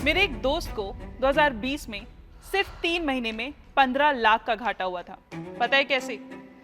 मेरे एक दोस्त को 2020 में सिर्फ 3 महीने में 15 लाख का घाटा हुआ था। पता है कैसे?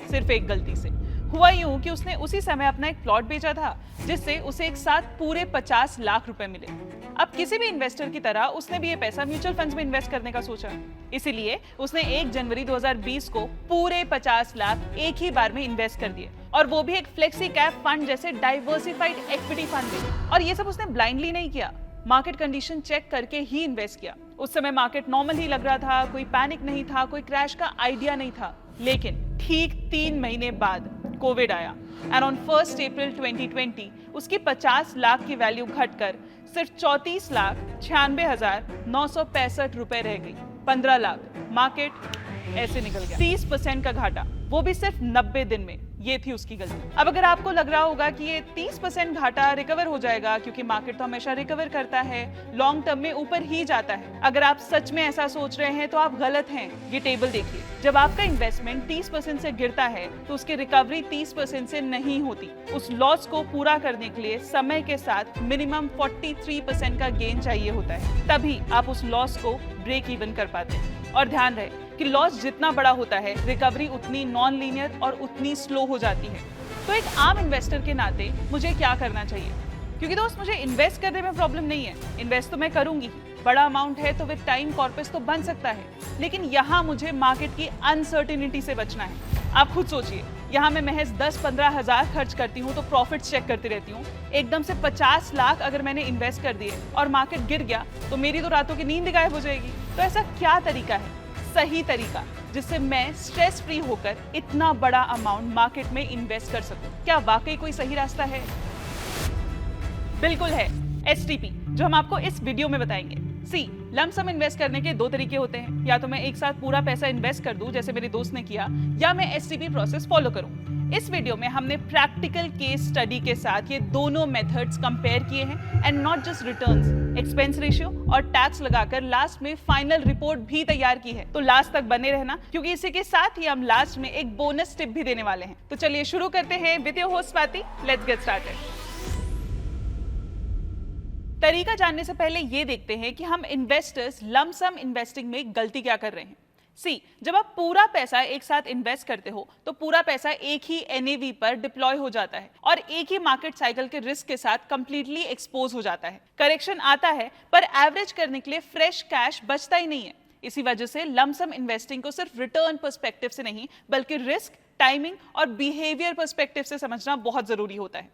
सिर्फ एक गलती से। हुआ यूं कि उसने उसी समय अपना एक प्लॉट बेचा था जिससे उसे एक साथ पूरे 50 लाख रुपए मिले। अब किसी भी इन्वेस्टर की तरह उसने भी ये पैसा म्यूचुअल फंड्स में इन्वेस्ट करने का सोचा। इसीलिए उसने 1 जनवरी 2020 को पूरे 50 लाख एक ही बार में इन्वेस्ट कर दिए, और वो भी एक फ्लेक्सी कैप फंड जैसे डाइवर्सिफाइड इक्विटी फंड में। और ये सब उसने ब्लाइंडली नहीं किया, मार्केट कंडीशन चेक करके ही इन्वेस्ट किया। उस समय मार्केट नॉर्मल ही लग रहा था, कोई पैनिक नहीं था, कोई क्रैश का आइडिया नहीं था। लेकिन ठीक 3 महीने बाद कोविड आया एंड ऑन 1 अप्रैल 2020 उसकी 50 लाख की वैल्यू घटकर सिर्फ 34,96,965 रुपए रह गई। 15 लाख मार्केट ऐसे निकल गया। 30% का घाटा, वो भी सिर्फ 90 दिन में। ये थी उसकी गलती। अब अगर आपको लग रहा होगा कि ये 30% घाटा रिकवर हो जाएगा, क्योंकि मार्केट तो हमेशा रिकवर करता है, लॉन्ग टर्म में ऊपर ही जाता है, अगर आप सच में ऐसा सोच रहे हैं तो आप गलत हैं। ये टेबल देखिए, जब आपका इन्वेस्टमेंट 30% से गिरता है तो उसकी रिकवरी 30% से नहीं होती। उस लॉस को पूरा करने के लिए समय के साथ मिनिमम 43% का गेन चाहिए होता है, तभी आप उस लॉस को ब्रेक इवन कर पाते हैं। और ध्यान रहे कि लॉस जितना बड़ा होता है, रिकवरी उतनी नॉन लीनियर और उतनी स्लो हो जाती है। तो एक आम इन्वेस्टर के नाते मुझे क्या करना चाहिए? क्योंकि दोस्त, मुझे इन्वेस्ट करने में प्रॉब्लम नहीं है, इन्वेस्ट तो मैं करूंगी ही, बड़ा अमाउंट है तो विद टाइम कॉर्पस तो बन सकता है। लेकिन यहाँ मुझे मार्केट की अनसर्टिनिटी से बचना है। आप खुद सोचिए, यहाँ मैं महज 10-15 हजार खर्च करती हूँ तो प्रॉफिट चेक करती रहती हूँ। एकदम से 50 लाख अगर मैंने इन्वेस्ट कर दिए और मार्केट गिर गया तो मेरी तो रातों की नींद गायब हो जाएगी। तो ऐसा क्या तरीका है, सही तरीका, जिससे मैं स्ट्रेस फ्री होकर इतना बड़ा अमाउंट मार्केट में इन्वेस्ट कर सकूं? क्या वाकई कोई सही रास्ता है? बिल्कुल है, एसटीपी, जो हम आपको इस वीडियो में बताएंगे। लंप सम इन्वेस्ट करने के 2 तरीके होते हैं। या तो मैं एक साथ पूरा पैसा इन्वेस्ट कर दूं जैसे मेरे दोस्त ने किया, या मैं एसटीपी प्रोसेस फॉलो करूं। इस वीडियो में हमने प्रैक्टिकल केस स्टडी के साथ ये दोनों मेथड्स कंपेयर किए हैं, and not just returns, expense ratio और टैक्स लगाकर लास्ट में फाइनल रिपोर्ट भी तैयार की है। तो लास्ट तक बने रहना, क्योंकि इसी के साथ ही हम लास्ट में एक बोनस टिप भी देने वाले हैं। तो चलिए शुरू करते हैं with your host Swati. Let's get started. तरीका जानने से पहले ये देखते हैं कि हम इन्वेस्टर्स लंप सम इन्वेस्टिंग में गलती क्या कर रहे हैं। जब आप पूरा पैसा एक साथ इन्वेस्ट करते हो तो पूरा पैसा एक ही एनएवी पर डिप्लॉय हो जाता है और एक ही मार्केट साइकिल के रिस्क के साथ कंप्लीटली एक्सपोज हो जाता है। करेक्शन आता है पर एवरेज करने के लिए फ्रेश कैश बचता ही नहीं है। इसी वजह से लंप सम इन्वेस्टिंग को सिर्फ रिटर्न पर्सपेक्टिव से नहीं, बल्कि रिस्क, टाइमिंग और बिहेवियर पर्सपेक्टिव से समझना बहुत जरूरी होता है।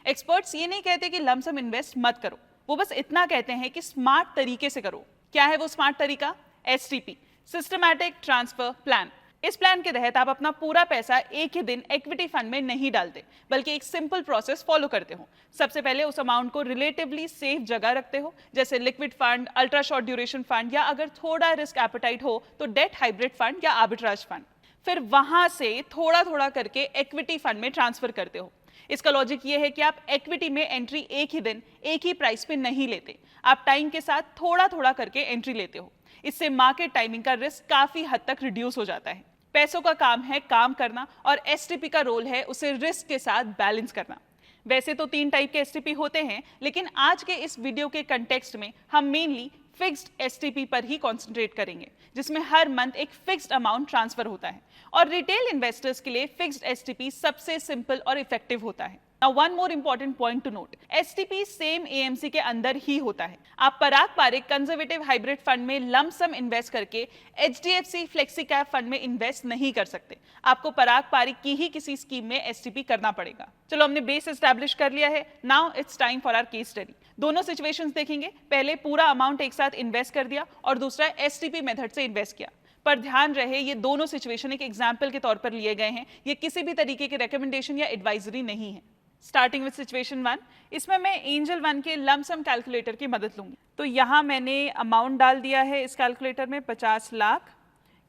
एक्सपर्ट्स ये नहीं कहते कि लंप सम इन्वेस्ट मत करो, वो बस इतना कहते हैं कि स्मार्ट तरीके से करो। क्या है वो स्मार्ट तरीका? STP, systematic transfer plan. इस प्लान के तहत आप अपना पूरा पैसा एक ही दिन इक्विटी फंड में नहीं डालते, बल्कि एक सिंपल प्रोसेस फॉलो करते हो। सबसे पहले उस अमाउंट को रिलेटिवली सेफ जगह रखते हो, जैसे liquid fund, ultra short duration fund, या अगर थोड़ा रिस्क एपेटाइट हो तो डेट हाइब्रिड फंड या आर्बिट्राज फंड। फिर वहां से थोड़ा थोड़ा करके इक्विटी फंड में ट्रांसफर करते हो। इसका लॉजिक ये है कि आप इक्विटी में एंट्री एक ही दिन एक ही प्राइस पे नहीं लेते, आप टाइम के साथ थोड़ा थोड़ा करके एंट्री लेते हो। इससे मार्केट टाइमिंग का रिस्क काफी हद तक रिड्यूस हो जाता है। पैसों का काम है काम करना, और एसटीपी का रोल है उसे रिस्क के साथ बैलेंस करना। वैसे तो 3 टाइप के एसटीपी होते हैं, लेकिन आज के इस वीडियो के कंटेक्स्ट में हम मेनली फिक्स्ड एसटीपी पर ही कंसंट्रेट करेंगे, जिसमें हर मंथ एक फिक्स्ड अमाउंट ट्रांसफर होता है। और रिटेल इन्वेस्टर्स के लिए फिक्स्ड एसटीपी सबसे सिंपल और इफेक्टिव होता है। Now one more important point to note, STP same AMC के अंदर ही होता है। आप पराग पारिक कंजर्वेटिव हाइब्रिड फंड में लंप सम इन्वेस्ट करके HDFC फ्लेक्सी कैप फंड में इन्वेस्ट नहीं कर सकते। आपको पराग पारिक की ही किसी स्कीम में STP करना पड़ेगा। चलो, हमने बेस एस्टैब्लिश कर लिया है। Now it's time for our case study. दोनों सिचुएशंस देखेंगे, पहले पूरा अमाउंट एक साथ इन्वेस्ट कर दिया और दूसरा STP मेथड से इन्वेस्ट किया। पर ध्यान रहे, ये दोनों सिचुएशन एक एग्जाम्पल के तौर पर लिए गए हैं, ये किसी भी तरीके के रिकमेंडेशन या एडवाइजरी नहीं है। स्टार्टिंग विद सिचुएशन 1, इसमें मैं एंजल 1 के लंप सम कैलकुलेटर की मदद लूंगी। तो यहाँ मैंने अमाउंट डाल दिया है इस कैलकुलेटर में 50 लाख।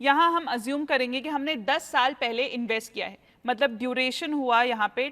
यहाँ हम अज्यूम करेंगे कि हमने 10 साल पहले इन्वेस्ट किया है, मतलब ड्यूरेशन हुआ यहाँ पे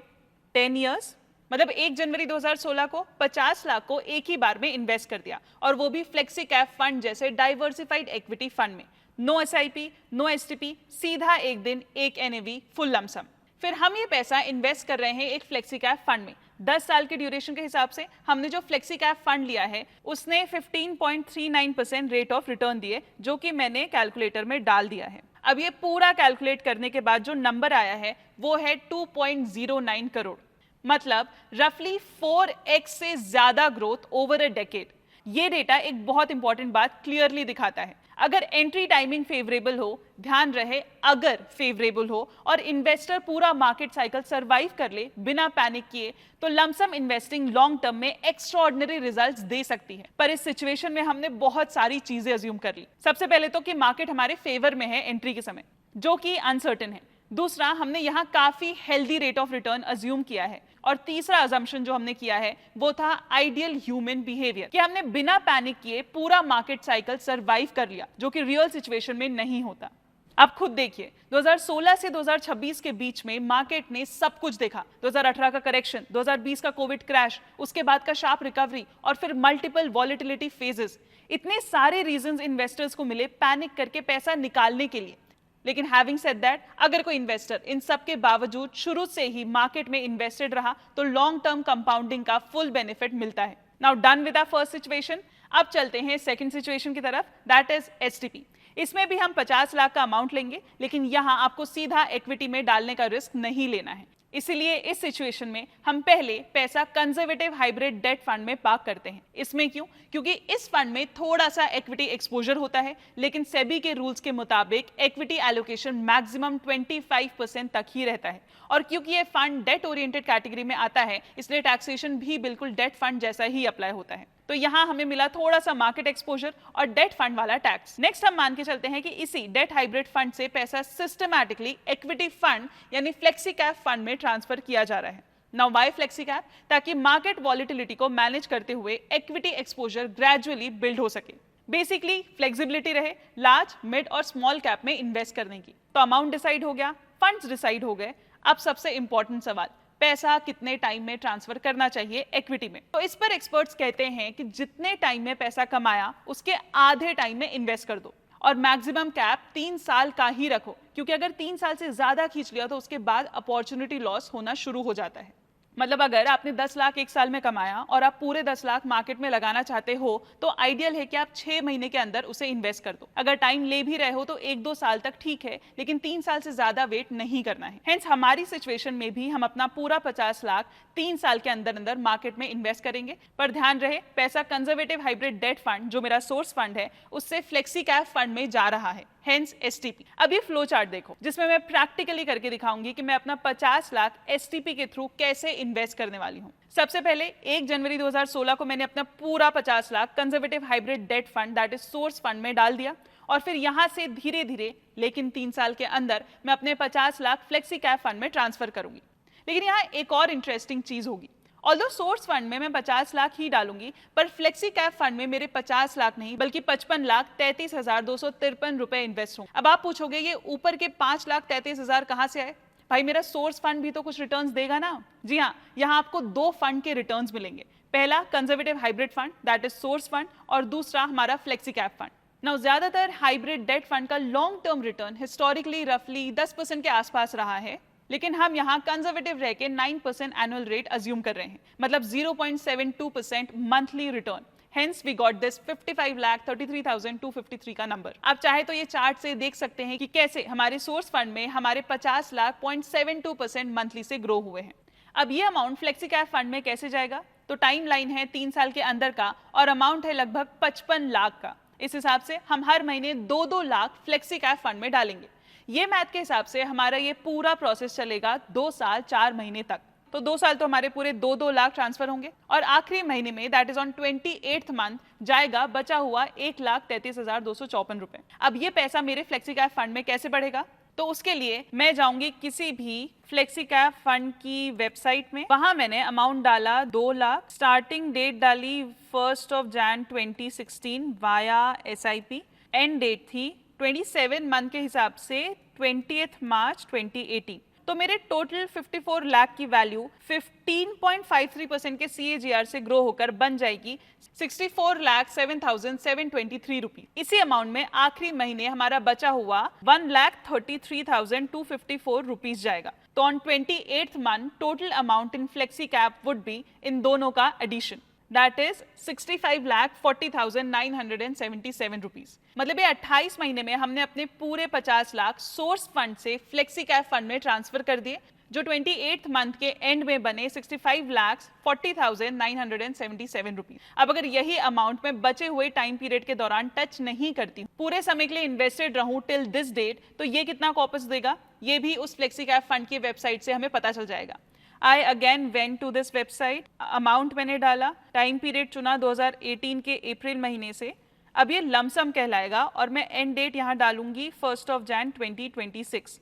10 ईयर्स, मतलब 1 जनवरी 2016 को 50 लाख को एक ही बार में इन्वेस्ट कर दिया, और वो भी फ्लेक्सी कैप फंड जैसे डाइवर्सिफाइड इक्विटी फंड में। नो एसआईपी, नो एसटीपी, सीधा एक दिन एक एनएवी, फुल लंप सम। फिर हम ये पैसा इन्वेस्ट कर रहे हैं एक फ्लेक्सी कैप फंड में, 10 साल के ड्यूरेशन के हिसाब से हमने जो फ्लेक्सी कैप फंड लिया है उसने 15.39% रेट ऑफ रिटर्न दिए, जो कि मैंने कैलकुलेटर में डाल दिया है। अब ये पूरा कैलकुलेट करने के बाद जो नंबर आया है वो है 2.09 करोड़, मतलब रफली 4x से ज्यादा ग्रोथ ओवर अ डेकेड। ये डेटा एक बहुत इंपॉर्टेंट बात क्लियरली दिखाता है। अगर एंट्री टाइमिंग फेवरेबल हो, ध्यान रहे अगर फेवरेबल हो, और इन्वेस्टर पूरा मार्केट साइकिल सरवाइव कर ले बिना पैनिक किए, तो लमसम इन्वेस्टिंग लॉन्ग टर्म में एक्स्ट्राऑर्डिनरी रिजल्ट्स दे सकती है। पर इस सिचुएशन में हमने बहुत सारी चीजें अज्यूम कर ली। सबसे पहले तो कि मार्केट हमारे फेवर में है एंट्री के समय, जो कि अनसर्टेन है। दूसरा, हमने यहाँ काफी healthy rate of return assume किया है। और तीसरा अजम्पशन जो हमने किया है वो था आइडियल ह्यूमन बिहेवियर, कि हमने बिना पैनिक किए पूरा मार्केट साइकिल सरवाइव कर लिया, जो कि रियल सिचुएशन में नहीं होता। अब खुद देखिए, 2016 से 2026 के बीच में मार्केट ने सब कुछ देखा। 2018 का करेक्शन, 2020 का कोविड क्रैश, उसके बाद का शार्प रिकवरी, और फिर मल्टीपल वॉलेटिलिटी फेजेस। इतने सारे रीजंस इन्वेस्टर्स को मिले पैनिक करके पैसा निकालने के लिए। लेकिन हैविंग सेड दैट, अगर कोई इन्वेस्टर इन सब के बावजूद शुरू से ही मार्केट में इन्वेस्टेड रहा तो लॉन्ग टर्म कंपाउंडिंग का फुल बेनिफिट मिलता है। Now done with our first situation, अब चलते हैं सेकंड सिचुएशन की तरफ, दैट इज एसटीपी। इसमें भी हम 50 लाख का अमाउंट लेंगे, लेकिन यहां आपको सीधा इक्विटी में डालने का रिस्क नहीं लेना है। इसीलिए इस सिचुएशन में हम पहले पैसा कंजर्वेटिव हाइब्रिड डेट फंड में पार्क करते हैं। इसमें क्यों? क्योंकि इस फंड में थोड़ा सा इक्विटी एक्सपोजर होता है, लेकिन सेबी के रूल्स के मुताबिक इक्विटी एलोकेशन मैक्सिमम 25% तक ही रहता है। और क्योंकि ये फंड डेट ओरिएंटेड कैटेगरी में आता है, इसलिए टैक्सेशन भी बिल्कुल डेट फंड जैसा ही अप्लाई होता है। तो यहाँ हमें मिला थोड़ा सा मार्केट एक्सपोजर और डेट फंड वाला टैक्स। नेक्स्ट हम मान के चलते हैं कि इसी डेट हाइब्रिड फंड से पैसा सिस्टमैटिकली इक्विटी फंड यानी फ्लेक्सी कैप फंड में ट्रांसफर किया जा रहा है। Now why flexi cap? ताकि मार्केट वॉलिटिलिटी को मैनेज करते हुए इक्विटी एक्सपोजर ग्रेजुअली बिल्ड हो सके। बेसिकली फ्लेक्सिबिलिटी रहे लार्ज, मिड और स्मॉल कैप में इन्वेस्ट करने की। तो अमाउंट डिसाइड हो गया, फंड्स डिसाइड हो गए। अब सबसे इंपॉर्टेंट सवाल, पैसा कितने टाइम में ट्रांसफर करना चाहिए इक्विटी में? तो इस पर एक्सपर्ट्स कहते हैं कि जितने टाइम में पैसा कमाया उसके आधे टाइम में इन्वेस्ट कर दो, और मैक्सिमम कैप 3 साल का ही रखो, क्योंकि अगर 3 साल से ज्यादा खींच लिया तो उसके बाद अपॉर्चुनिटी लॉस होना शुरू हो जाता है। मतलब अगर आपने 10 लाख एक साल में कमाया और आप पूरे 10 लाख मार्केट में लगाना चाहते हो, तो आइडियल है कि आप 6 महीने के अंदर उसे इन्वेस्ट कर दो। अगर टाइम ले भी रहे हो तो 1-2 साल तक ठीक है, लेकिन 3 साल से ज्यादा वेट नहीं करना है। हेंस हमारी सिचुएशन में भी हम अपना पूरा 50 लाख 3 साल के अंदर अंदर मार्केट में इन्वेस्ट करेंगे। पर ध्यान रहे, पैसा कंजर्वेटिव हाइब्रिड डेट फंड जो मेरा सोर्स फंड है उससे फ्लेक्सी कैप फंड में जा रहा है, हेंस एसटीपी। अब ये फ्लो चार्ट देखो, जिसमें मैं प्रैक्टिकली करके दिखाऊंगी कि मैं अपना 50 लाख एसटीपी के थ्रू कैसे इन्वेस्ट करने वाली हूँ। सबसे पहले 1 जनवरी 2016 को मैंने अपना पूरा 50 lakh conservative hybrid debt fund that is source fund में डाल दिया, और फिर यहां से धीरे धीरे लेकिन 3 साल के अंदर मैं अपने 50 लाख फ्लेक्सी कैप फंड में ट्रांसफर करूंगी। लेकिन यहाँ एक और इंटरेस्टिंग चीज होगी, ऑल्दो सोर्स फंड में मैं 50 लाख ही डालूंगी, पर फ्लेक्सी कैप फंड में मेरे 50 लाख नहीं बल्कि 55,33,253 रुपए इन्वेस्ट होंगे। अब आप पूछोगे ये ऊपर के 5,33,000 कहां से आए? भाई मेरा सोर्स फंड भी तो कुछ रिटर्न्स देगा ना। जी हाँ, यहाँ आपको 2 फंड के रिटर्न्स मिलेंगे। पहला conservative hybrid fund that is source fund, और दूसरा हमारा फ्लेक्सी कैप फंड। नाउ ज्यादातर हाइब्रिड डेट फंड का लॉन्ग टर्म रिटर्न हिस्टोरिकली रफली 10% के आसपास रहा है, लेकिन हम यहाँ कंजर्वेटिव रह के 9% एनुअल रेट अज्यूम कर रहे हैं, मतलब 0.72% monthly return. Hence we got this 55,33,253 का नंबर। आप चाहे तो ये चार्ट से देख सकते हैं कि कैसे हमारे सोर्स फंड में हमारे 50 लाख 0.72% मंथली से ग्रो हुए हैं। अब ये अमाउंट फ्लेक्सी कैप फंड में कैसे जाएगा? तो टाइम लाइन है 3 साल के अंदर का, और अमाउंट है लगभग 55 लाख का। इस हिसाब से हम हर महीने 2-2 लाख फ्लेक्सी कैप फंड में डालेंगे। ये मैथ के हिसाब से हमारा ये पूरा प्रोसेस चलेगा 2 साल 4 महीने तक। तो 2 साल तो हमारे पूरे 2-2 लाख ट्रांसफर होंगे, और आखिरी महीने में that is on 28th month जाएगा बचा हुआ 1,33,254 रुपए। अब ये पैसा मेरे फ्लेक्सी कैप फंड में कैसे बढ़ेगा? तो उसके लिए मैं जाऊंगी किसी भी फ्लेक्सी कैप फंड की वेबसाइट में, वहां मैंने अमाउंट डाला 2 लाख, स्टार्टिंग डेट डाली 1 Jan 2016 via SIP, and date थी 27 मंथ के हिसाब से 20th March 2018। तो मेरे टोटल 54 लाख की वैल्यू 15.53% के CAGR से ग्रो होकर बन जाएगी 64,07,723 रुपीज। इसी अमाउंट में आखिरी महीने हमारा बचा हुआ 1,33,254 रुपीज जाएगा। तो on 28th month total amount in flexi cap would be in दोनों का एडिशन, दैट इज 65,40,977 रुपीज। मतलब ये 28 महीने में हमने अपने पूरे 50 लाख सोर्स फंड से फ्लेक्सी कैप फंड में ट्रांसफर कर दिए, जो 28th मंथ के एंड में बने 65,40,977 रुपीज। अब अगर यही अमाउंट मैं बचे हुए टाइम पीरियड के दौरान टच नहीं करती, पूरे समय के लिए इन्वेस्टेड रहूं टिल दिस डेट, तो ये कितना कॉर्पस देगा, ये भी उस फ्लेक्सी कैप फंड की वेबसाइट से हमें पता चल जाएगा। I again went to this website, amount मैंने डाला, टाइम पीरियड चुना 2018 के अप्रैल महीने से। अब ये लमसम कहलाएगा और मैं एंड डेट यहाँ डालूंगी 1 Jan 2026।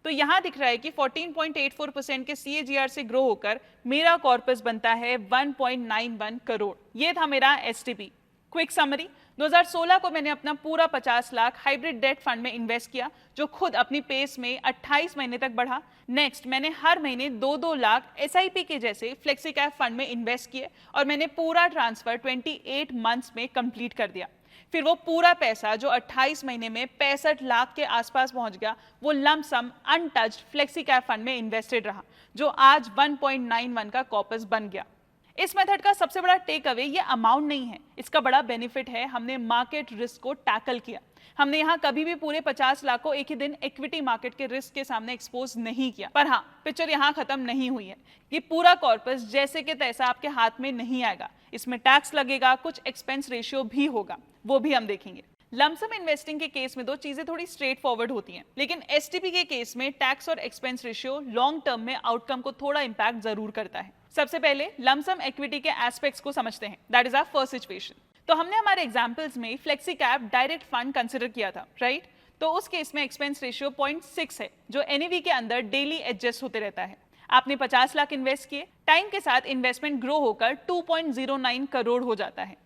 तो यहाँ दिख रहा है कि 14.84% के CAGR से ग्रो होकर मेरा कॉर्पस बनता है 1.91 करोड़। ये था मेरा STP। क्विक समरी, 2016 को मैंने अपना पूरा 50 लाख हाइब्रिड डेट फंड में इन्वेस्ट किया, जो खुद अपनी पेस में 28 महीने तक बढ़ा। नेक्स्ट मैंने हर महीने 2-2 लाख SIP के जैसे फ्लेक्सी कैप फंड में इन्वेस्ट किए और मैंने पूरा ट्रांसफर 28 मंथ्स में कंप्लीट कर दिया। फिर वो पूरा पैसा जो 28 महीने में 65 लाख के आसपास पहुंच गया, वो lump sum untouched flexi cap fund में इन्वेस्टेड रहा, जो आज 1.91 का कॉर्पस बन गया। इस मेथड का सबसे बड़ा टेक अवे ये अमाउंट नहीं है, इसका बड़ा बेनिफिट है हमने मार्केट रिस्क को टैकल किया। हमने यहाँ कभी भी पूरे 50 लाख को एक ही दिन इक्विटी मार्केट के रिस्क के सामने एक्सपोज नहीं किया। पर हाँ, पिक्चर यहाँ खत्म नहीं हुई है। ये पूरा कॉर्पस जैसे कि तैसा आपके हाथ में नहीं आएगा, इसमें टैक्स लगेगा, कुछ एक्सपेंस रेशियो भी होगा, वो भी हम देखेंगे। लमसम इन्वेस्टिंग के केस में दो चीजें थोड़ी स्ट्रेट फॉरवर्ड होती हैं, लेकिन STP के केस में टैक्स और एक्सपेंस रेशियो लॉन्ग टर्म में आउटकम को थोड़ा इंपैक्ट जरूर करता है। सबसे पहले लमसम इक्विटी के एस्पेक्ट्स को समझते हैं, that is our first situation. तो हमने हमारे एग्जांपल्स में flexi cap direct fund consider किया था, राइट? तो उस केस में एक्सपेंस रेशियो 0.6 है, जो NAV के अंदर डेली एडजस्ट होते रहता है। आपने 50 लाख इन्वेस्ट किए, टाइम के साथ इन्वेस्टमेंट ग्रो होकर 2.09 करोड़ हो जाता है।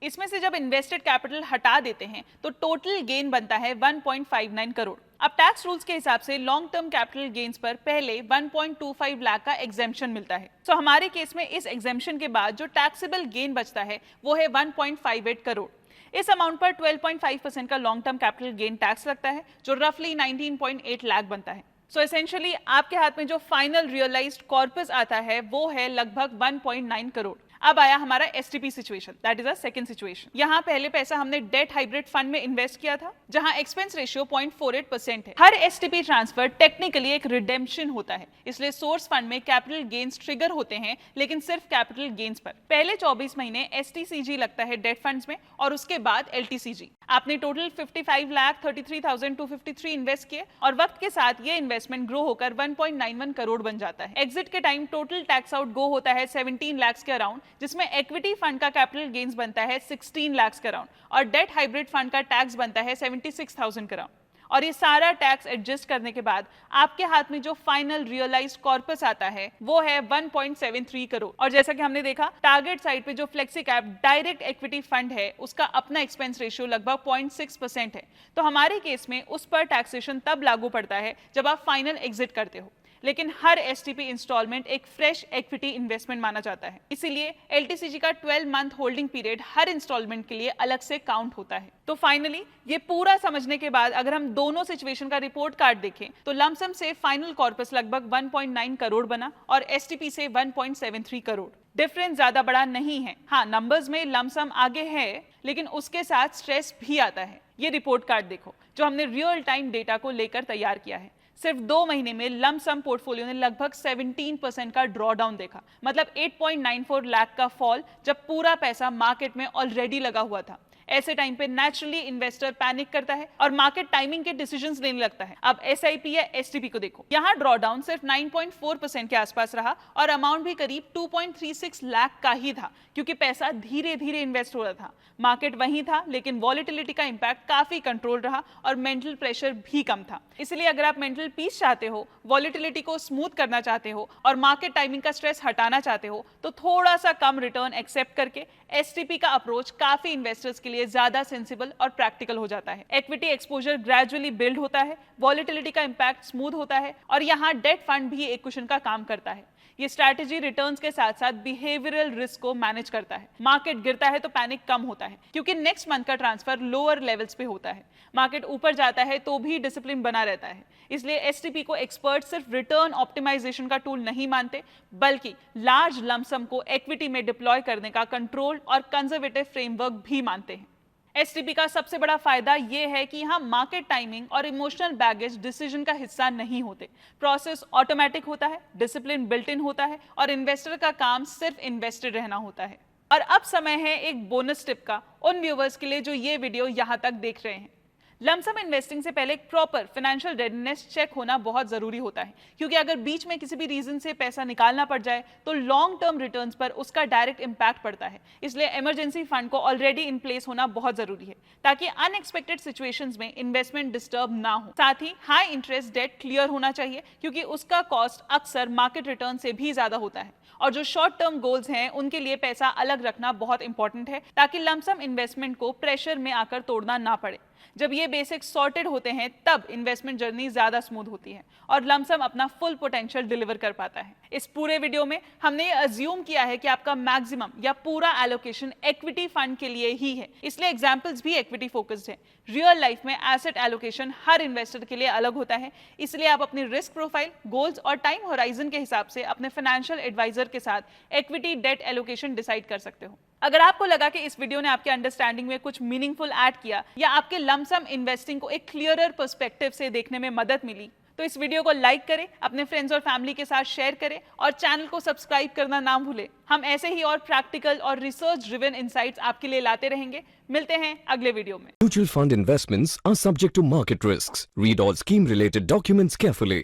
इसमें से जब इन्वेस्टेड कैपिटल हटा देते हैं तो टोटल गेन बनता है 1.59 करोड़। अब टैक्स रूल्स के हिसाब से लॉन्ग टर्म कैपिटल गेन्स पर पहले 1.25 लाख का एग्जेम्पशन मिलता है। तो हमारे केस में इस एग्जेम्पशन के बाद जो टैक्सेबल गेन बचता है वो है 1.58 करोड़। इस अमाउंट पर 12.5% का long term capital gain tax लगता है, जो रफली 19.8 लाख बनता है। सो एसेंशियली आपके हाथ में जो फाइनल रियलाइज्ड कॉर्पस आता है वो है लगभग 1.9 करोड़। अब आया हमारा STP situation, that is a second situation. यहाँ पहले पैसा हमने डेट हाइब्रिड फंड में इन्वेस्ट किया था, जहाँ एक्सपेंस रेशियो 0.48% है। हर STP ट्रांसफर टेक्निकली एक रिडेम्पशन होता है, इसलिए सोर्स फंड में कैपिटल गेन्स ट्रिगर होते हैं, लेकिन सिर्फ कैपिटल गेन्स पर। पहले 24 महीने STCG लगता है डेट फंड्स में और उसके बाद LTCG। आपने टोटल 55,33,253 इन्वेस्ट किए और वक्त के साथ ये इन्वेस्टमेंट ग्रो होकर 1.91 करोड़ बन जाता है। एग्जिट के time total tax out go होता है 17 लाख के अराउंड, जिसमें इक्विटी फंड का कैपिटल गेन्स बनता है 16 लाख के अराउंड और डेट हाइब्रिड फंड का टैक्स बनता है 76,000 के अराउंड। और ये सारा टैक्स एडजस्ट करने के बाद आपके हाथ में जो फाइनल रियलाइज्ड कॉर्पस आता है वो है 1.73 करोड़। और जैसा कि हमने देखा, टारगेट साइड पे जो flexi cap direct equity fund है उसका अपना एक्सपेंस रेशियो लगभग 0.6% है। तो हमारे केस में उस पर टैक्सेशन तब लागू पड़ता है जब आप फाइनल एग्जिट करते हो, लेकिन हर STP इंस्टॉलमेंट एक फ्रेश इक्विटी इन्वेस्टमेंट माना जाता है, इसीलिए LTCG का 12 मंथ होल्डिंग पीरियड हर इंस्टॉलमेंट के लिए अलग से काउंट होता है। तो फाइनली ये पूरा समझने के बाद अगर हम दोनों सिचुएशन का रिपोर्ट कार्ड देखें तो लमसम से फाइनल कॉर्पस लगभग 1.9 करोड़ बना और STP से 1.73 करोड़। डिफरेंस ज्यादा बड़ा नहीं है। हाँ, नंबर्स में लमसम आगे है, लेकिन उसके साथ स्ट्रेस भी आता है। ये रिपोर्ट कार्ड देखो जो हमने रियल टाइम डेटा को लेकर तैयार किया है। सिर्फ 2 महीने में लमसम पोर्टफोलियो ने लगभग 17% का ड्रॉ डाउन देखा, मतलब 8.94 लाख का फॉल, जब पूरा पैसा मार्केट में ऑलरेडी लगा हुआ था। ऐसे टाइम पे नेचुरली इन्वेस्टर पैनिक करता है और मार्केट टाइमिंग के डिसीजंस लेने लगता है। अब SIP या STP को देखो, यहाँ ड्रॉ डाउन सिर्फ 9.4% के आसपास रहा और अमाउंट भी करीब 2.36 लाख का ही था, क्योंकि पैसा धीरे धीरे इन्वेस्ट हो रहा था। मार्केट वहीं था, लेकिन वॉलेटिलिटी का इंपैक्ट काफी कंट्रोल रहा और मेंटल प्रेशर भी कम था। इसलिए अगर आप मेंटल पीस चाहते हो, वॉलेटिलिटी को स्मूथ करना चाहते हो और मार्केट टाइमिंग का स्ट्रेस हटाना चाहते हो, तो थोड़ा सा कम रिटर्न एक्सेप्ट करके STP का अप्रोच काफी इन्वेस्टर्स के लिए लिए ज्यादा सेंसिबल और प्रैक्टिकल हो जाता है। इक्विटी एक्सपोजर ग्रेजुअली बिल्ड होता है, वॉलेटिलिटी का इंपैक्ट स्मूथ होता है और यहाँ डेट फंड भी एक कुशन का काम करता है। ये स्ट्रैटेजी रिटर्न्स के साथ साथ बिहेवियरल रिस्क को मैनेज करता है। मार्केट गिरता है तो पैनिक कम होता है क्योंकि नेक्स्ट मंथ का ट्रांसफर लोअर लेवल्स पे होता है। मार्केट ऊपर जाता है तो भी डिसिप्लिन बना रहता है। इसलिए एसटीपी को एक्सपर्ट सिर्फ रिटर्न ऑप्टिमाइजेशन का टूल नहीं मानते, बल्कि लार्ज लमसम को इक्विटी में डिप्लॉय करने का कंट्रोल्ड और कंजर्वेटिव फ्रेमवर्क भी मानते हैं। एसटीपी का सबसे बड़ा फायदा यह है कि यहाँ मार्केट टाइमिंग और इमोशनल बैगेज डिसीजन का हिस्सा नहीं होते। प्रोसेस ऑटोमेटिक होता है, डिसिप्लिन बिल्ट इन होता है और इन्वेस्टर का काम सिर्फ इन्वेस्टेड रहना होता है। और अब समय है एक बोनस टिप का उन व्यूवर्स के लिए जो ये वीडियो यहाँ तक देख रहे हैं। लमसम इन्वेस्टिंग से पहले एक प्रॉपर फाइनेंशियल रेडीनेस चेक होना बहुत जरूरी होता है, क्योंकि अगर बीच में किसी भी रीजन से पैसा निकालना पड़ जाए तो लॉन्ग टर्म रिटर्न्स पर उसका डायरेक्ट इंपैक्ट पड़ता है। इसलिए इमरजेंसी फंड को ऑलरेडी इन प्लेस होना बहुत जरूरी है ताकि अनएक्सपेक्टेड सिचुएशंस में इन्वेस्टमेंट डिस्टर्ब ना हो। साथ ही हाई इंटरेस्ट डेट क्लियर होना चाहिए, क्योंकि उसका कॉस्ट अक्सर मार्केट रिटर्न से भी ज्यादा होता है। और जो शॉर्ट टर्म गोल्स हैं उनके लिए पैसा अलग रखना बहुत इंपॉर्टेंट है ताकि लमसम इन्वेस्टमेंट को प्रेशर में आकर तोड़ना ना पड़े। जब ये बेसिक्स सॉर्टेड होते हैं तब इन्वेस्टमेंट जर्नी ज्यादा स्मूथ होती है और लमसम अपना फुल पोटेंशियल डिलीवर कर पाता है। इस पूरे वीडियो में हमने ये अज्यूम किया है कि आपका मैक्सिमम या पूरा एलोकेशन इक्विटी फंड के लिए ही है, इसलिए एग्जांपल्स भी इक्विटी फोकस्ड है। रियल लाइफ में एसेट एलोकेशन हर इन्वेस्टर के लिए अलग होता है, इसलिए आप अपनी रिस्क प्रोफाइल, गोल्स और टाइम होराइजन के हिसाब से अपने फाइनेंशियल एडवाइजर के साथ इक्विटी डेट एलोकेशन डिसाइड कर सकते हो। अगर आपको लगा कि इस वीडियो ने आपके अंडरस्टैंडिंग में कुछ मीनिंगफुल ऐड किया या आपके लमसम इन्वेस्टिंग को एक क्लियरर पर्सपेक्टिव से देखने में मदद मिली, तो इस वीडियो को लाइक करें, अपने फ्रेंड्स और फैमिली के साथ शेयर करें और चैनल को सब्सक्राइब करना ना भूलें। हम ऐसे ही और प्रैक्टिकल और रिसर्च ड्रिवन इनसाइट्स आपके लिए लाते रहेंगे। मिलते हैं अगले वीडियो में। Mutual fund investments are subject to market risks. Read all scheme related documents carefully.